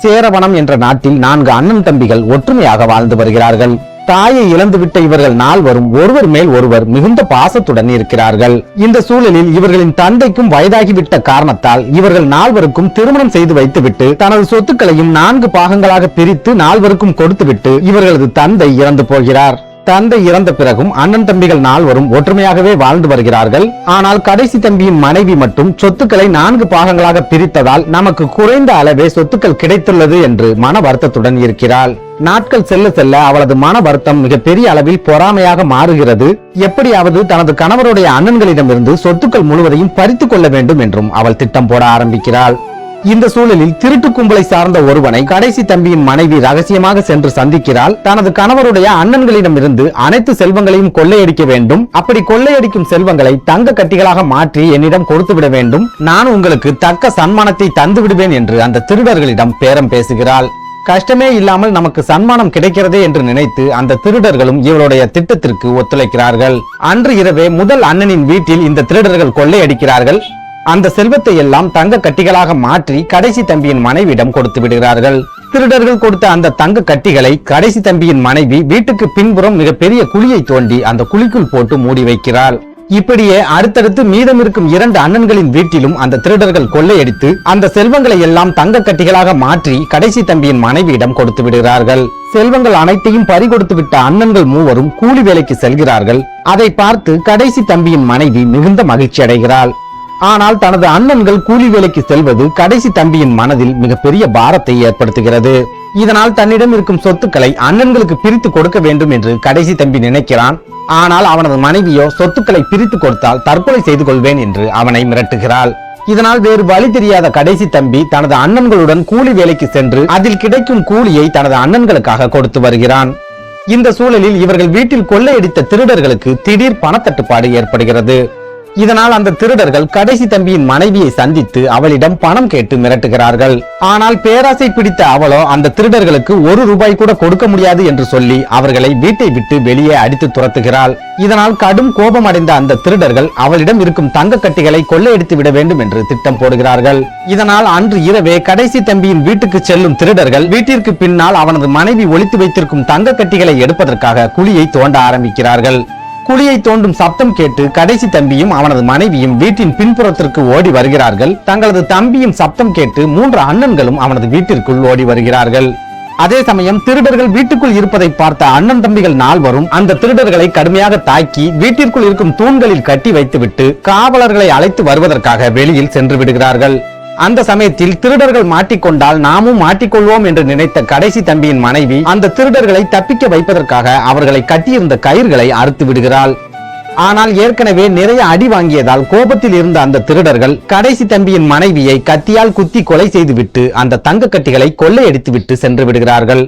சேரவனம் என்ற நாட்டில் 4 அண்ணன் தம்பிகள் ஒற்றுமையாக வாழ்ந்து வருகிறார்கள். தாயை இழந்துவிட்ட இவர்கள் நால்வரும் ஒருவர் மேல் ஒருவர் மிகுந்த பாசத்துடன் இருக்கிறார்கள். இந்த சூழலில் இவர்களின் தந்தைக்கும் வயதாகிவிட்ட காரணத்தால் இவர்கள் நால்வருக்கும் திருமணம் செய்து வைத்துவிட்டு தனது சொத்துக்களையும் 4 பாகங்களாக பிரித்து நால்வருக்கும் கொடுத்துவிட்டு இவர்களது தந்தை இறந்து போகிறார். தந்தை இறந்த பிறகும் அண்ணன் தம்பிகள் நால்வரும் ஒற்றுமையாகவே வாழ்ந்து வருகிறார்கள். ஆனால் கடைசி தம்பியின் மனைவி மட்டும் சொத்துக்களை 4 பாகங்களாக பிரித்ததால் நமக்கு குறைந்த அளவே சொத்துக்கள் கிடைத்துள்ளது என்று மன வருத்தத்துடன் இருக்கிறாள். நாட்கள் செல்ல செல்ல அவளது மன வருத்தம் மிகப்பெரிய அளவில் பொறாமையாக மாறுகிறது. எப்படியாவது தனது கணவருடைய அண்ணன்களிடமிருந்து சொத்துக்கள் முழுவதையும் பறித்துக் கொள்ள வேண்டும் என்றும் அவள் திட்டம் போட ஆரம்பிக்கிறாள். இந்த சூழலில் திருட்டு கும்பலை சார்ந்த ஒருவனை கடைசி தம்பியின் மனைவி ரகசியமாக சென்று சந்திக்கிறாள். தனது கணவருடைய அண்ணன்களிடமிருந்து அனைத்து செல்வங்களையும் கொள்ளையடிக்க வேண்டும். அப்படி கொள்ளையடிக்கும் செல்வங்களை தங்க கட்டிகளாக மாற்றி என்னிடம் கொடுத்து விட வேண்டும். நான் உங்களுக்கு தக்க சன்மானத்தை தந்து விடுவேன் என்று அந்த திருடர்களிடம் பேரம் பேசுகிறாள். கஷ்டமே இல்லாமல் நமக்கு சன்மானம் கிடைக்கிறதே என்று நினைத்து அந்த திருடர்களும் இவருடைய திட்டத்திற்கு ஒத்துழைக்கிறார்கள். அன்று இரவே முதல் அண்ணனின் வீட்டில் இந்த திருடர்கள் கொள்ளையடிக்கிறார்கள். அந்த செல்வத்தை எல்லாம் தங்க கட்டிகளாக மாற்றி கடைசி தம்பியின் மனைவியிடம் கொடுத்து விடுகிறார்கள். திருடர்கள் கொடுத்த அந்த தங்க கட்டிகளை கடைசி தம்பியின் மனைவி வீட்டுக்கு பின்புறம் மிகப்பெரிய குழியை தோண்டி அந்த குழிக்குள் போட்டு மூடி வைக்கிறாள். இப்படியே அடுத்தடுத்து மீதம் இருக்கும் 2 அண்ணன்களின் வீட்டிலும் அந்த திருடர்கள் கொள்ளையடித்து அந்த செல்வங்களை எல்லாம் தங்க கட்டிகளாக மாற்றி கடைசி தம்பியின் மனைவியிடம் கொடுத்து விடுகிறார்கள். செல்வங்கள் அனைத்தையும் பறிகொடுத்து விட்ட அண்ணன்கள் மூவரும் கூலி வேலைக்கு செல்கிறார்கள். அதை பார்த்து கடைசி தம்பியின் மனைவி மிகுந்த மகிழ்ச்சி அடைகிறாள். ஆனால் தனது அண்ணன்கள் கூலி வேலைக்கு செல்வது கடைசி தம்பியின் மனதில் மிகப்பெரிய பாரத்தை ஏற்படுத்துகிறது. இதனால் தன்னிடம் இருக்கும் சொத்துக்களை அண்ணன்களுக்கு பிரித்து கொடுக்க வேண்டும் என்று கடைசி தம்பி நினைக்கிறான். ஆனால் அவனது மனைவியோ சொத்துக்களை பிரித்து கொடுத்தால் தற்கொலை செய்து கொள்வேன் என்று அவனை மிரட்டுகிறாள். இதனால் வேறு வழி தெரியாத கடைசி தம்பி தனது அண்ணன்களுடன் கூலி வேலைக்கு சென்று அதில் கிடைக்கும் கூலியை தனது அண்ணன்களுக்காக கொடுத்து வருகிறான். இந்த சூழலில் இவர்கள் வீட்டில் கொள்ளையடித்த திருடர்களுக்கு திடீர் பணத்தட்டுப்பாடு ஏற்படுகிறது. இதனால் அந்த திருடர்கள் கடைசி தம்பியின் மனைவியை சந்தித்து அவளிடம் பணம் கேட்டு மிரட்டுகிறார்கள். ஆனால் பேராசை பிடித்த அவளோ அந்த திருடர்களுக்கு 1 ரூபாய் கூட கொடுக்க முடியாது என்று சொல்லி அவர்களை வீட்டை விட்டு வெளியே அடித்து துரத்துகிறாள். இதனால் கடும் கோபம் அடைந்த அந்த திருடர்கள் அவளிடம் இருக்கும் தங்க கட்டிகளை கொள்ளையடித்து விட வேண்டும் என்று திட்டம் போடுகிறார்கள். இதனால் அன்று இரவே கடைசி தம்பியின் வீட்டுக்கு செல்லும் திருடர்கள் வீட்டிற்கு பின்னால் அவனது மனைவி ஒளித்து வைத்திருக்கும் தங்க கட்டிகளை எடுப்பதற்காக குழியை தோண்ட ஆரம்பிக்கிறார்கள். குழியை தோண்டும் சப்தம் கேட்டு கடைசி தம்பியும் அவனது மனைவியும் வீட்டின் பின்புறத்திற்கு ஓடி வருகிறார்கள். தங்களது தம்பியின் சப்தம் கேட்டு 3 அண்ணன்களும் அவனது வீட்டிற்குள் ஓடி வருகிறார்கள். அதே சமயம் திருடர்கள் வீட்டுக்குள் இருப்பதை பார்த்த அண்ணன் தம்பிகள் நால்வரும் அந்த திருடர்களை கடுமையாக தாக்கி வீட்டிற்குள் இருக்கும் தூண்களில் கட்டி வைத்துவிட்டு காவலர்களை அழைத்து வருவதற்காக வெளியில் சென்று விடுகிறார்கள். அந்த சமயத்தில் திருடர்கள் மாட்டிக்கொண்டால் நாமும் மாட்டிக்கொள்வோம் என்று நினைத்த கடைசி தம்பியின் மனைவி அந்த திருடர்களை தப்பிக்க வைப்பதற்காக அவர்களை கட்டியிருந்த கயிர்களை அறுத்து விடுகிறாள். ஆனால் ஏற்கனவே நிறைய அடி வாங்கியதால் கோபத்தில் இருந்த அந்த திருடர்கள் கடைசி தம்பியின் மனைவியை கத்தியால் குத்தி கொலை செய்துவிட்டு அந்த தங்க கட்டிகளை கொள்ளையடித்து விட்டு சென்று விடுகிறார்கள்.